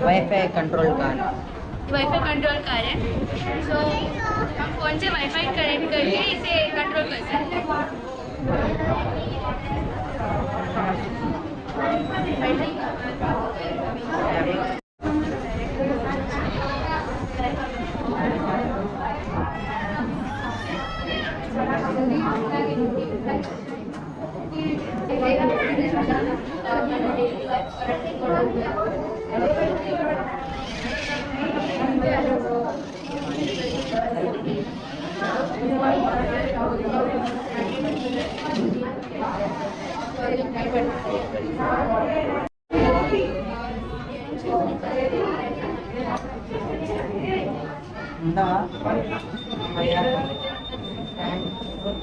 Wifi control car. Wifi control car है। सो हम phone से वाईफाई कनेक्ट करके इसे कंट्रोल कर सकते हैं।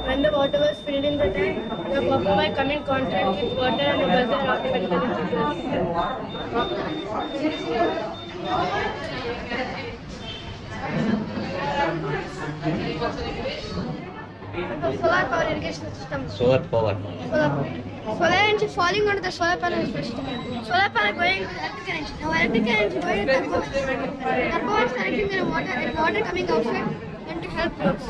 When the water was filled in the tank, the pumper will come in contact with water and the buzzer automatically Solar power irrigation system. Solar power. Solar energy falling onto the solar panel is pushed. Solar panel going to electric energy. Now electric energy going to the power is connecting to the water and water coming outside and to help crops.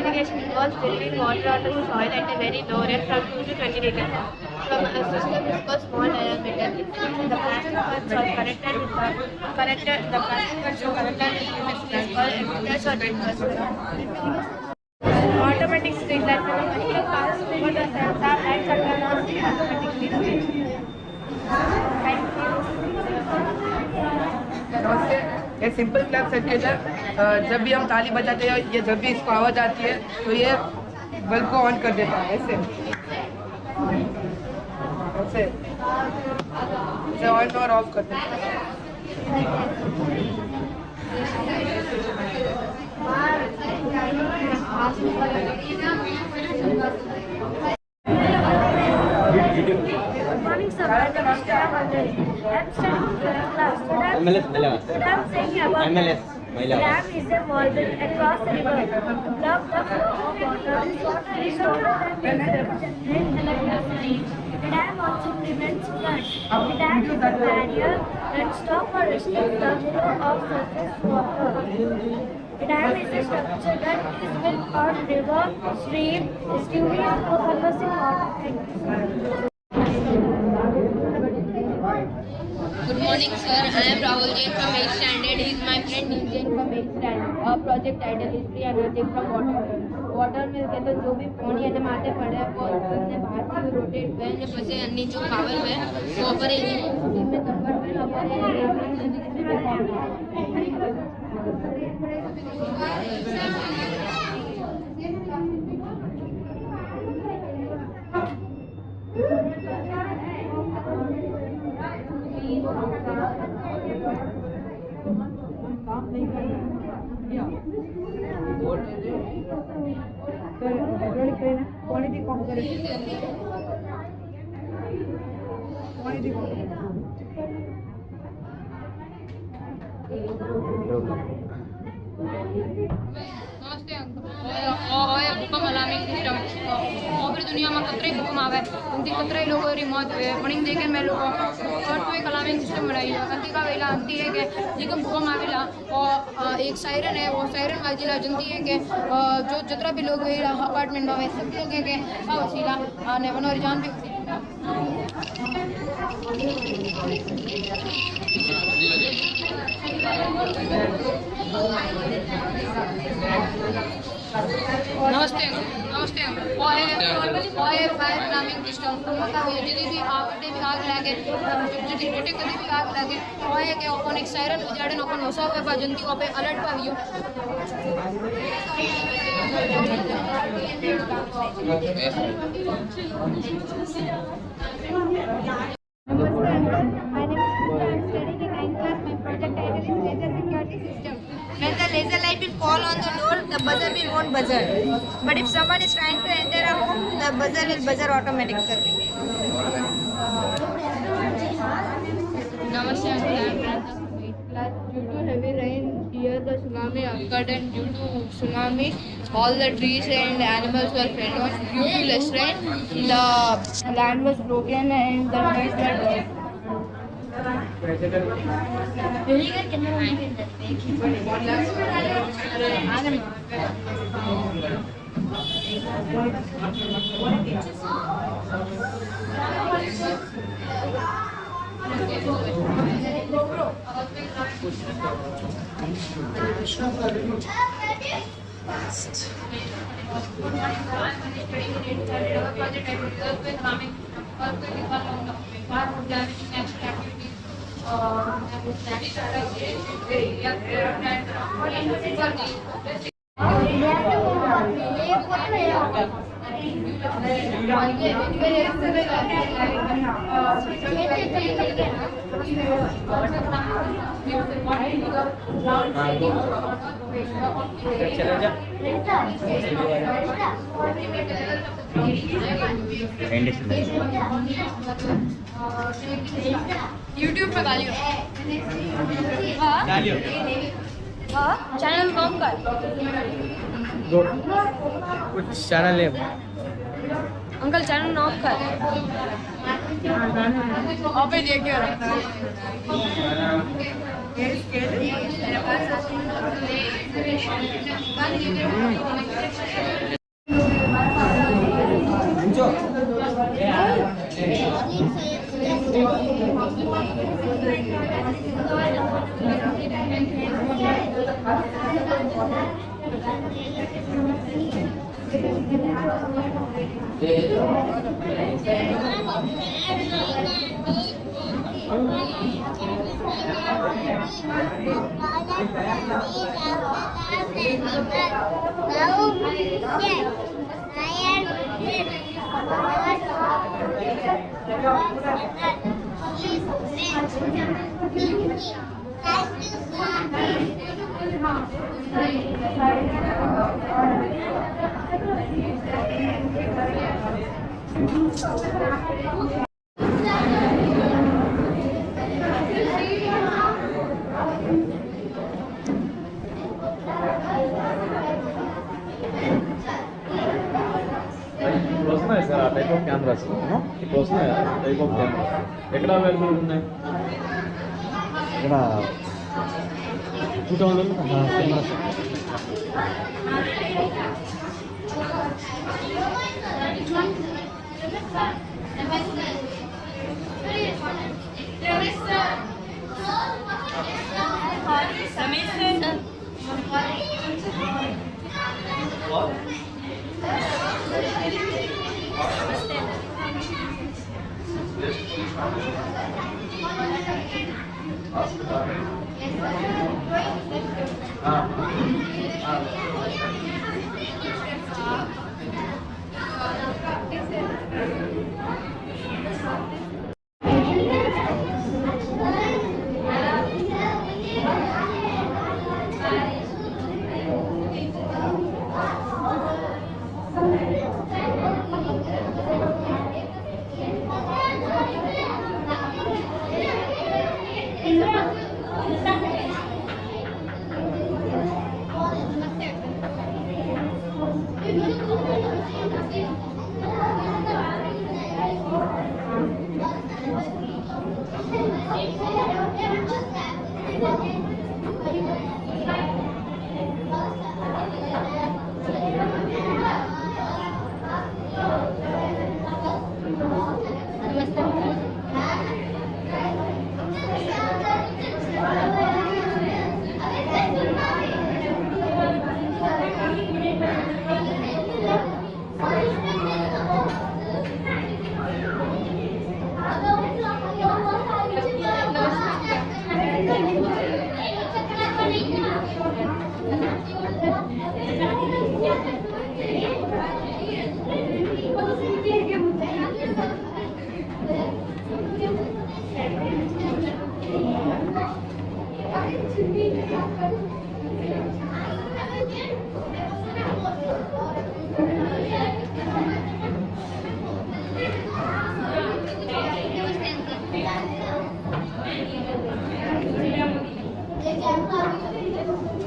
Irrigation involves filtering water out of the soil at a very low rate from 2 to 20 liters from a system is called small diameter. The plastic parts are connected with the connected. The plastic parts are connected with the is called emitters or drinkers. Automatic street light when the vehicle passes over the sensor lights are turned on automatically. ये simple clap circuit है। जब भी हम ताली बजाते हैं ये जब भी इसको आवाज़ आती है तो ये बल्ब को ऑन कर देता है। ऐसे ऐसे इसे ऑन और ऑफ कर देता है। Morning, sir. I'm studying class. MLS, Today I'm saying about MLS, dam is a wall built across the river to block the flow of water. This water is stored and used to generate electricity. The dam also prevents floods. The dam is a barrier that stops or restricts the flow of surface water. The dam is a structure that is built on river, stream, estuaries or conversing water. Good morning, sir. I am Rahul Jain from 8th standard. He is my friend Nitin from 8th standard. Our project title is Free Energy from Water. Water मिल के तो जो भी पानी है माटे पड़े वो अपने बाहर की रोटेट हुए ने पसे अन्नी जो पावर हुए वो ऊपर इलेक्ट्रिसिटी में कन्वर्ट हुए क्वालिटी नमस्ते भूकंप अलार्मिंग सिस्टम पूरी दुनिया में कतरे भूकंप आवे उनकी कतरे लोगों की मौत हुए पढ़ी देखे मैं लोगों और तो एक अलार्मिंग सिस्टम बनाई है अंति का वेला अंति है कि जिकम भूकंप आवेला और एक सायरन है वो सायरन वाजिला जनती है कि जो जितना भी लोग अपार्टमेंट में सब लोग हैं कि वसीला ने बनोर जान भी नमस्ते नमस्ते फायर अलार्मिंग सिस्टम जल्दी भी आग लगे जल्दी कभी भी आग लगे ओए के अपन एक सायरन बजाड़े अपन होसा पे बाजंती पे alert पावियो My name is Pooja. I am studying in 9th class. My project title is Laser Security System. When the laser light will fall on the door, the buzzer won't buzzer. But if someone is trying to enter a home, the buzzer will buzzer automatically. नमस्ते tsunami occurred, and due to tsunami, all the trees and animals were fell down. Due to less rain, the land was broken and the trees were dead. YouTube पे गालियों channel कौन का कुछ channel है uncle channel knock कर आप ही देखिए ఇప్పుడు వస్తున్నాయి సార్ ఆ టైప్ ఆఫ్ కెమెరాస్ ఇప్పుడు వస్తున్నాయి టైప్ ఆఫ్ కెమెరాస్ ఎక్కడ అవైలబుల్ ఉన్నాయి ఇక్కడ 2000 కెమెరాస్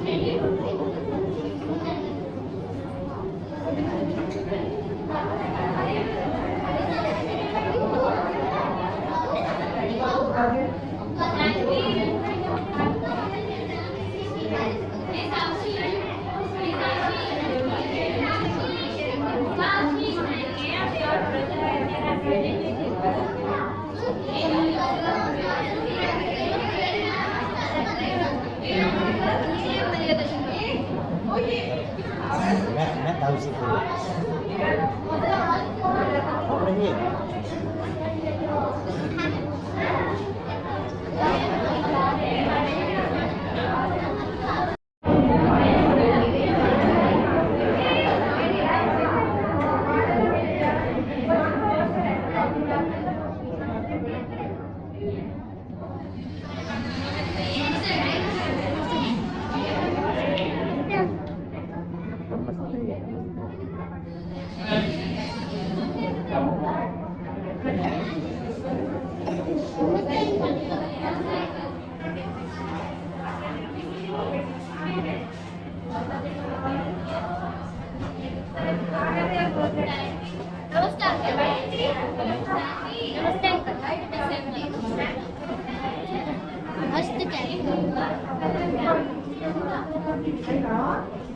Thank you. मैं ताऊ से बोल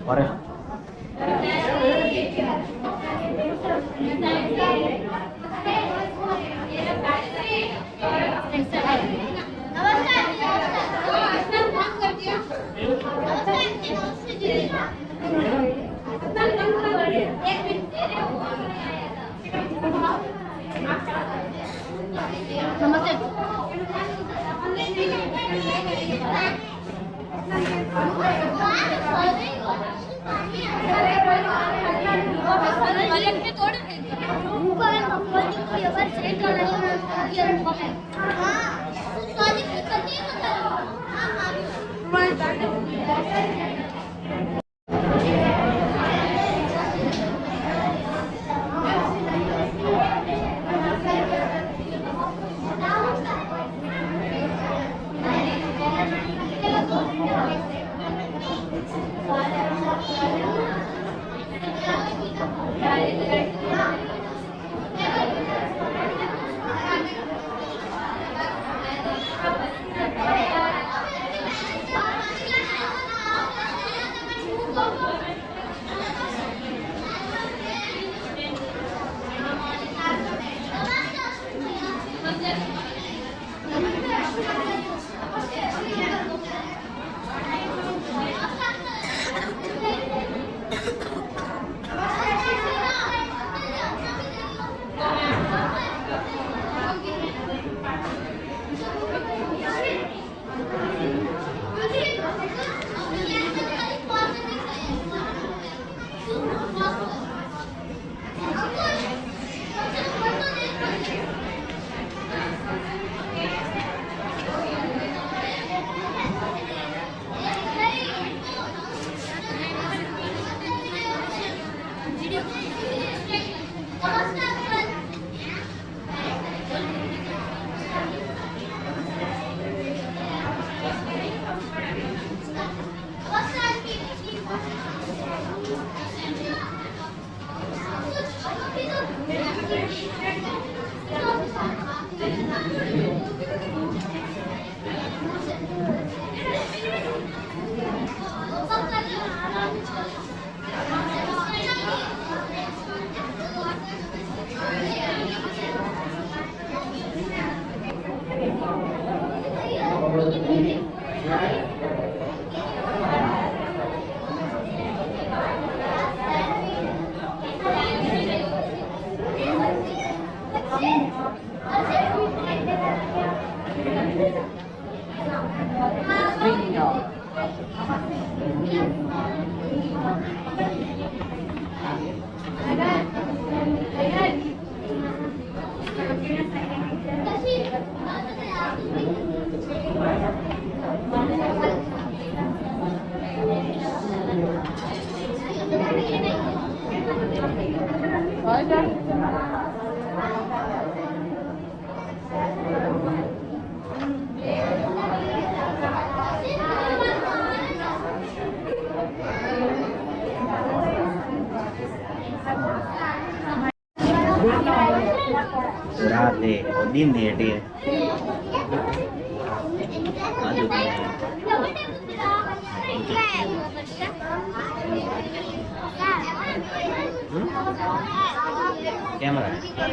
और रात है और दिन है डे कैमरा